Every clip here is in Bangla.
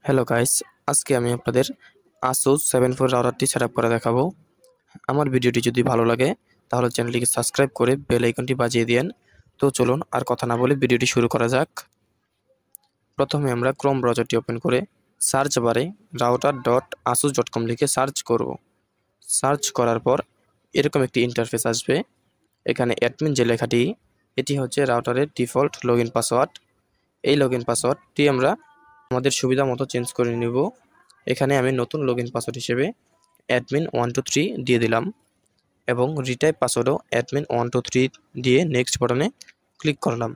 হ্যালো গাইস, আজকে আমি আপনাদের ASUS 7 রাউটারটি সেটআপ করে দেখাবো। আমার ভিডিওটি যদি ভালো লাগে তাহলে চ্যানেলটিকে সাবস্ক্রাইব করে বেল আইকনটি বাজিয়ে দিন। তো চলুন আর কথা না বলে ভিডিওটি শুরু করা যাক। প্রথমে আমরা ক্রোম ব্রাউজারটি ওপেন করে সার্চ বারে router.asus.com লিখে সার্চ করব। সার্চ করার পর এরকম একটি ইন্টারফেস আসবে। এখানে অ্যাডমিন যে লেখাটি, এটি হচ্ছে রাউটারের ডিফল্ট লগইন পাসওয়ার্ড। এই লগইন পাসওয়ার্ডটি আমরা আমাদের সুবিধা মতো চেঞ্জ করে নিব। এখানে আমি নতুন লগইন পাসওয়ার্ড হিসেবে admin123 দিয়ে দিলাম এবং রিটাইপ পাসওয়ার্ডও admin123 দিয়ে নেক্সট বাটনে ক্লিক করলাম।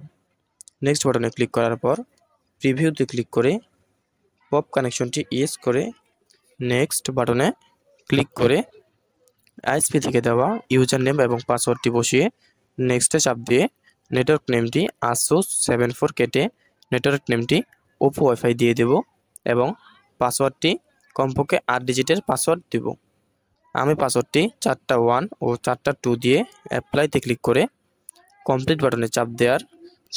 নেক্সট বাটনে ক্লিক করার পর প্রিভিউতে ক্লিক করে পপ কানেকশনটি ইয়েস করে নেক্সট বাটনে ক্লিক করে আইএসপি থেকে দেওয়া ইউজার নেম এবং পাসওয়ার্ডটি বসিয়ে নেক্সটে চাপ দিয়ে নেটওয়ার্ক নেমটি ASUS 74 কেটে নেটওয়ার্ক নেমটি ওপো ওয়াইফাই দিয়ে দেব এবং পাসওয়ার্ডটি কমপক্ষে 8 ডিজিটের পাসওয়ার্ড দেব। আমি পাসওয়ার্ডটি 4টা 1 ও 4টা 2 দিয়ে অ্যাপ্লাইতে ক্লিক করে কমপ্লিট বাটনে চাপ দেওয়ার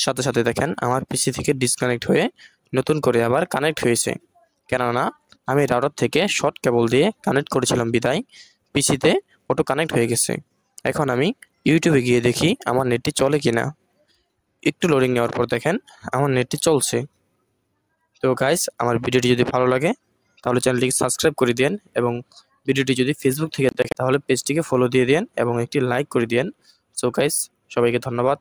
সাথে সাথে দেখেন আমার পিসি থেকে ডিসকানেক্ট হয়ে নতুন করে আবার কানেক্ট হয়েছে। কেননা আমি রাউটার থেকে শর্ট কেবল দিয়ে কানেক্ট করেছিলাম বিদায় পিসিতে অটো কানেক্ট হয়ে গেছে। এখন আমি ইউটিউবে গিয়ে দেখি আমার নেটটি চলে কিনা। একটু লোডিং নেওয়ার পর দেখেন আমার নেটটি চলছে। তো গাইস, আমার ভিডিওটি যদি ভালো লাগে তাহলে চ্যানেলটিকে সাবস্ক্রাইব করে দিন এবং ভিডিওটি যদি ফেসবুক থেকে দেখেন তাহলে পেজটিকে ফলো দিয়ে দিন এবং একটি লাইক করে দিন। সো গাইস, সবাইকে ধন্যবাদ।